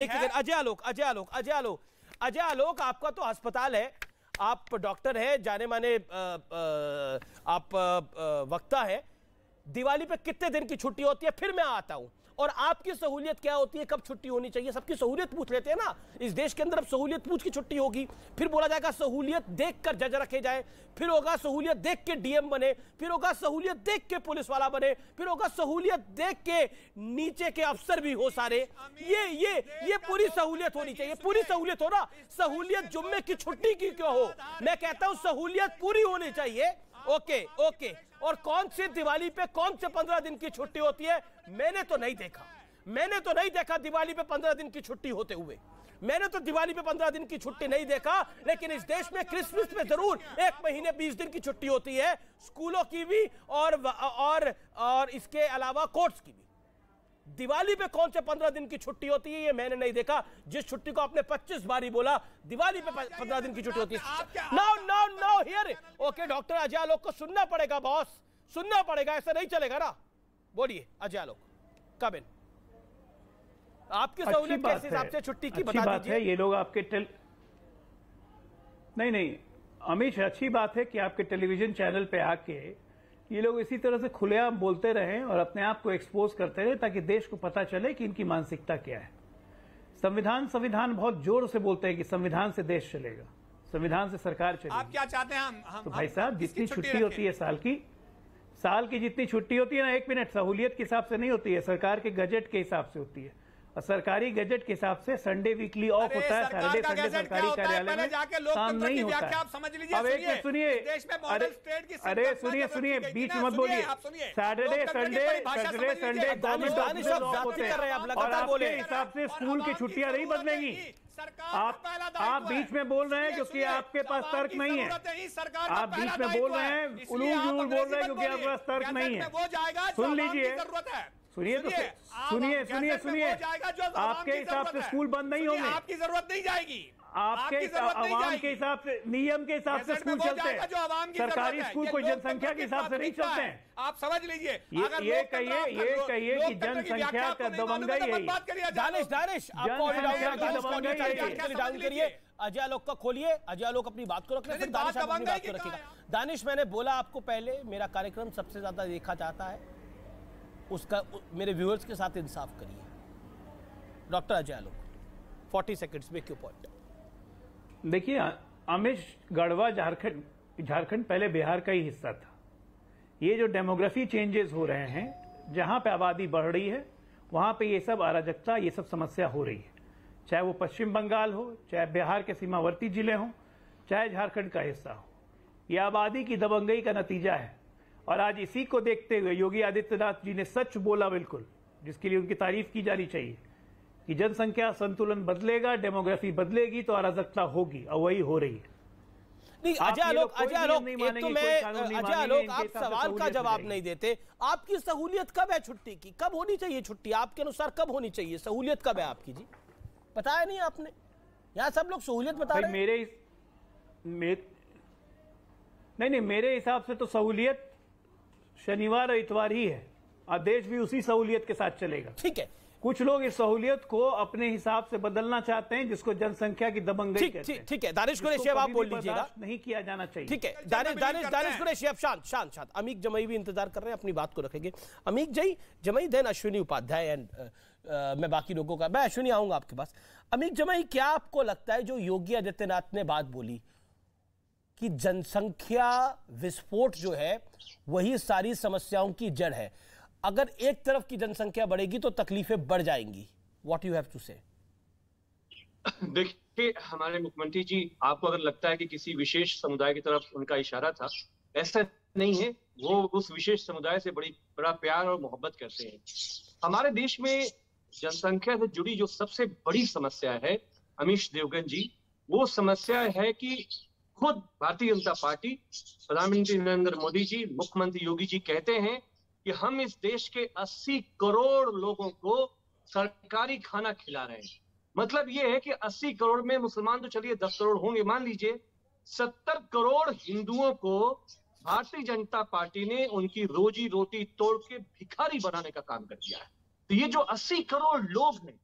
एक सेकंड, अजय आलोक, आपका तो अस्पताल है, आप डॉक्टर है, जाने माने आप वक्ता है। दिवाली पे कितने दिन की छुट्टी होती है? फिर मैं आता हूं। और आपकी सहूलियत क्या होती है, कब छुट्टी होनी चाहिए? सबकी सहूलियत पूछ लेते हैं ना इस देश के अंदर। अब सहूलियत पूछ की छुट्टी होगी, फिर बोला जाएगा सहूलियत देखकर जज रखे जाए, फिर होगा सहूलियत देख के डीएम बने, फिर होगा सहूलियत देख के पुलिस वाला बने, फिर होगा सहूलियत देख के नीचे के अफसर भी हो सारे। ये पूरी सहूलियत होनी चाहिए, पूरी सहूलियत हो ना। सहूलियत जुम्मे की छुट्टी की क्यों हो? मैं कहता हूं सहूलियत पूरी होनी चाहिए। ओके। और कौन सी दिवाली पे कौन से 15 दिन की छुट्टी होती है? मैंने तो नहीं देखा दिवाली पे 15 दिन की छुट्टी होते हुए। मैंने तो दिवाली पे 15 दिन की छुट्टी नहीं देखा। लेकिन इस देश में क्रिसमस पे जरूर 1 महीने 20 दिन की छुट्टी होती है, स्कूलों की भी और इसके अलावा कोर्ट्स की भी। दिवाली पे कौन से 15 दिन की छुट्टी होती है, ये मैंने नहीं देखा। जिस छुट्टी को आपने 25 बारी बोला, दिवाली पे 15 दिन की छुट्टी होती है। No here. Okay, doctor Ajay Alok को सुनना पड़ेगा बॉस, सुनना पड़ेगा, ऐसा नहीं चलेगा ना। बोलिए अजय आलोक, कब इन आपकी सहूलियत किस हिसाब से छुट्टी की बता दीजिए। ये लोग आपके नहीं अमीश, अच्छी बात है कि आपके टेलीविजन चैनल पे आके ये लोग इसी तरह से खुलेआम बोलते रहें और अपने आप को एक्सपोज करते रहे, ताकि देश को पता चले कि इनकी मानसिकता क्या है। संविधान बहुत जोर से बोलते हैं कि संविधान से देश चलेगा, संविधान से सरकार चलेगी। आप क्या चाहते हैं? हम तो भाई साहब, जितनी छुट्टी होती है साल की जितनी छुट्टी होती है ना, 1 मिनट, सहूलियत के हिसाब से नहीं होती है, सरकार के गजट के हिसाब से होती है। और सरकारी गजट के हिसाब से संडे वीकली ऑफ होता है, सैटरडे संडे सरकारी कार्यालय में काम नहीं होता है। अब एक मिनट सुनिए, अरे सुनिए, बीच मत बोलिए। सैटरडे संडे गवर्नमेंट ऑफ होते हैं और आपके हिसाब से स्कूल की छुट्टियां नहीं बदलेंगी। आप बीच में बोल रहे हैं क्योंकि आपके पास तर्क नहीं है। आप बीच में बोल रहे हैं, उलूल बोल रहे हैं क्योंकि आपके पास तर्क नहीं है। सुन लीजिए, सुनिए, आपके हिसाब से स्कूल बंद नहीं होंगे, आपकी जरूरत नहीं जाएगी। आपके आवाम के हिसाब से, नियम के हिसाब से स्कूल चलते हैं। सरकारी स्कूल कोई जनसंख्या के हिसाब से नहीं चलते हैं। आप समझ लीजिए। ये कहिए कि जनसंख्या का दबंगई है। दानिश डाउन करिए, अजय आलोक का खोलिए, अजय आलोक अपनी बात को रख ले, फिर दानिश अपनी बात को रखेगा। दानिश, मैंने बोला आपको पहले, मेरा कार्यक्रम सबसे ज्यादा देखा जाता है, उसका मेरे व्यूअर्स के साथ इंसाफ करिए। Doctor Ajay Alok, 40 seconds, make your point. देखिए अमीश, गढ़वा झारखंड पहले बिहार का ही हिस्सा था। ये जो डेमोग्राफी चेंजेस हो रहे हैं, जहां पे आबादी बढ़ रही है, वहां पे ये सब अराजकता, ये सब समस्या हो रही है। चाहे वो पश्चिम बंगाल हो, चाहे बिहार के सीमावर्ती जिले हों, चाहे झारखंड का हिस्सा हो, यह आबादी की दबंगई का नतीजा है। और आज इसी को देखते हुए योगी आदित्यनाथ जी ने सच बोला, बिल्कुल, जिसके लिए उनकी तारीफ की जानी चाहिए, कि जनसंख्या संतुलन बदलेगा, डेमोग्राफी बदलेगी तो अराजकता होगी, और वही हो रही है। नहीं, अजय आलोक, आप सवाल का जवाब नहीं देते। आपकी सहूलियत कब है छुट्टी की? कब होनी चाहिए छुट्टी आपके अनुसार? कब होनी चाहिए सहूलियत? कब है आपकी जी? बताया नहीं आपने। यहाँ सब लोग सहूलियत बता रहे हैं। मेरे हिसाब से तो सहूलियत शनिवार और इतवार ही है, और देश भी उसी सहूलियत के साथ चलेगा। ठीक है, कुछ लोग इस सहूलियत को अपने हिसाब से बदलना चाहते हैं, जिसको जनसंख्या की दबंगई कहते हैं। ठीक है, दानिश कुरैशी, अब आप बोल लीजिएगा। नहीं किया जाना चाहिए। ठीक है, दानिश कुरैशी, अब शांत। अमीक जमई भी इंतजार कर रहे हैं, अपनी बात को रखेंगे। अमीक जमई, देन अश्विनी उपाध्याय, एंड मैं बाकी लोगों का, मैं अश्विनी आऊंगा आपके पास। अमीक जमई, क्या आपको लगता है जो योगी आदित्यनाथ ने बात बोली कि जनसंख्या विस्फोट जो है वही सारी समस्याओं की जड़ है, अगर एक तरफ की जनसंख्या बढ़ेगी तो तकलीफें बढ़ जाएंगी? व्हाट यू हैव टू से? देखिए, हमारे मुख्यमंत्री जी, आपको अगर लगता है कि किसी विशेष समुदाय की तरफ उनका इशारा था, ऐसा नहीं है। वो उस विशेष समुदाय से बड़ा प्यार और मोहब्बत करते हैं। हमारे देश में जनसंख्या से जुड़ी जो सबसे बड़ी समस्या है अमीश देवगन जी, वो समस्या है कि खुद भारतीय जनता पार्टी, प्रधानमंत्री नरेंद्र मोदी जी, मुख्यमंत्री योगी जी कहते हैं कि हम इस देश के 80 करोड़ लोगों को सरकारी खाना खिला रहे हैं। मतलब ये है कि 80 करोड़ में मुसलमान तो चलिए 10 करोड़ होंगे, मान लीजिए 70 करोड़ हिंदुओं को भारतीय जनता पार्टी ने उनकी रोजी रोटी तोड़ के भिखारी बनाने का काम कर दिया है। तो ये जो 80 करोड़ लोग हैं,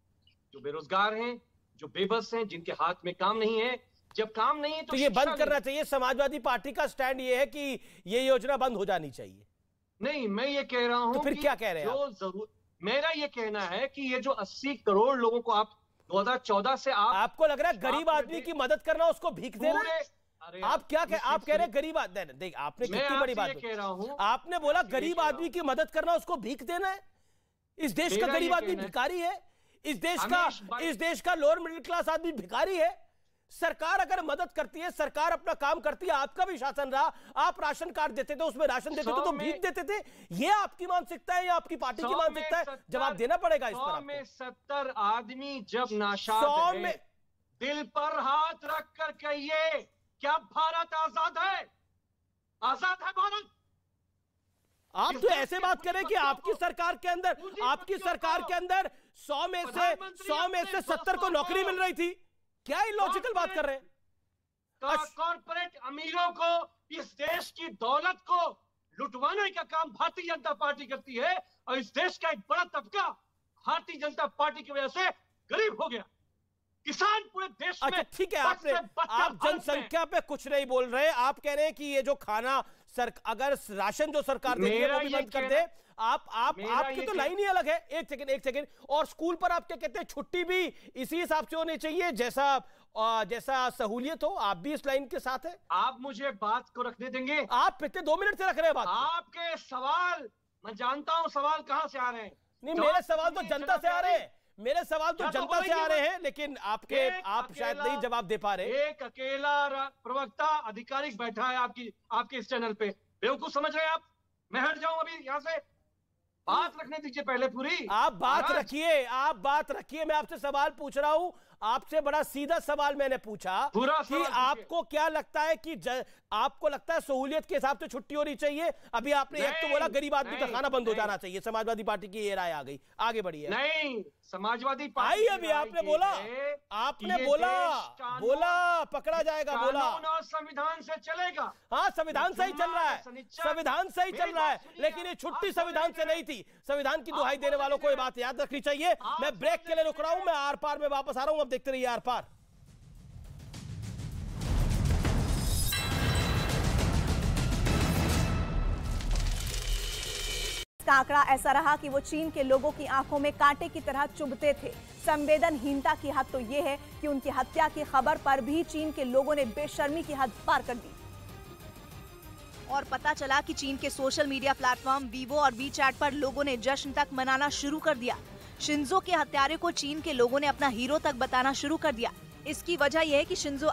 जो बेरोजगार हैं, जो बेबस हैं, जिनके हाथ में काम नहीं है। जब काम नहीं है तो ये बंद करना चाहिए। समाजवादी पार्टी का स्टैंड ये है कि ये योजना बंद हो जानी चाहिए। नहीं, मैं ये कह रहा हूं तो फिर क्या कह रहे हैं जो जरूर, मेरा ये कहना है कि ये जो 80 करोड़ लोगों को आप 2014 से आपको लग रहा है गरीब आदमी की मदद करना उसको भीख देना? आप क्या आप कह रहे हैं गरीब आदमी? देख आपने कितनी बड़ी बात कह रहा हूं, आपने बोला गरीब आदमी की मदद करना उसको भीख देना है। इस देश का गरीब आदमी भिखारी है। इस देश का लोअर मिडिल क्लास आदमी भिखारी है। सरकार अगर मदद करती है, सरकार अपना काम करती है, आपका भी शासन रहा, आप राशन कार्ड देते थे, उसमें राशन देते थे तो भीख देते थे। ये आपकी मानसिकता है या आपकी पार्टी की मानसिकता है? जवाब देना पड़ेगा इस पर। 100 में 70 आदमी जब नाशाद 100 में दिल पर हाथ रख कर कहिए, क्या भारत आजाद है? आजाद है भारत? आप तो ऐसे बात करें कि आपकी सरकार के अंदर 100 में से 70 को नौकरी मिल रही थी। क्या इलॉजिकल बात कर रहे हैं? कॉर्पोरेट अमीरों को, इस देश की दौलत को लुटवाने का काम भारतीय जनता पार्टी करती है और इस देश का एक बड़ा तबका भारतीय जनता पार्टी की वजह से गरीब हो गया। किसान पूरे देश में। अच्छा ठीक है, आप जनसंख्या पे कुछ नहीं बोल रहे। आप कह रहे हैं कि ये जो खाना अगर राशन जो सरकार देती है वो भी बंद कर दे। आपकी तो लाइन ही अलग है। एक सेकंड। और स्कूल पर आप क्या कहते हैं? छुट्टी भी इसी हिसाब से होनी चाहिए जैसा सहूलियत हो। आप भी इस लाइन के साथ है? आप मुझे बात को रखने देंगे? आप पिछले 2 मिनट से रख रहे हैं बात। आपके सवाल, मैं जानता हूं सवाल कहां से आ रहे हैं। नहीं, मेरे सवाल तो जनता से आ रहे हैं। मेरे सवाल तो जनता से आ रहे हैं, लेकिन आप शायद नहीं जवाब दे पा रहे। एक अकेला प्रवक्ता आधिकारिक बैठा है आपके इस चैनल पे। बेवकूफ समझ रहे हैं आप? मैं हट जाऊं अभी यहाँ से? बात रखने दीजिए पहले पूरी। आप बात रखिए। मैं आपसे सवाल पूछ रहा हूं। आपसे बड़ा सीधा सवाल मैंने पूछा कि आपको क्या लगता है कि आपको लगता है सहूलियत के हिसाब से छुट्टी होनी चाहिए? अभी आपने एक तो बोला गरीब आदमी का खाना बंद हो जाना चाहिए। समाजवादी पार्टी की ये राय आ गई। आगे बढ़िए। नहीं, समाजवादी पार्टी अभी आपने बोला पकड़ा जाएगा, बोला और संविधान से चलेगा। हाँ, संविधान से ही चल रहा है, लेकिन ये छुट्टी संविधान से नहीं थी। संविधान की दुहाई देने वालों को ये बात याद रखनी चाहिए। मैं ब्रेक के लिए रुक रहा हूं। मैं आर पार में वापस आ रहा हूं। अब देखते रहिए आर पार। इसका आंकड़ा ऐसा रहा कि वो चीन के लोगों की आंखों में कांटे की तरह चुभते थे। संवेदनहीनता की हद तो ये है कि उनकी हत्या की खबर पर भी चीन के लोगों ने बेशर्मी की हद पार कर दी। और पता चला कि चीन के सोशल मीडिया प्लेटफॉर्म वीवो और वीचैट पर लोगों ने जश्न तक मनाना शुरू कर दिया। शिंजो के हत्यारे को चीन के लोगों ने अपना हीरो तक बताना शुरू कर दिया। इसकी वजह यह है कि शिंजो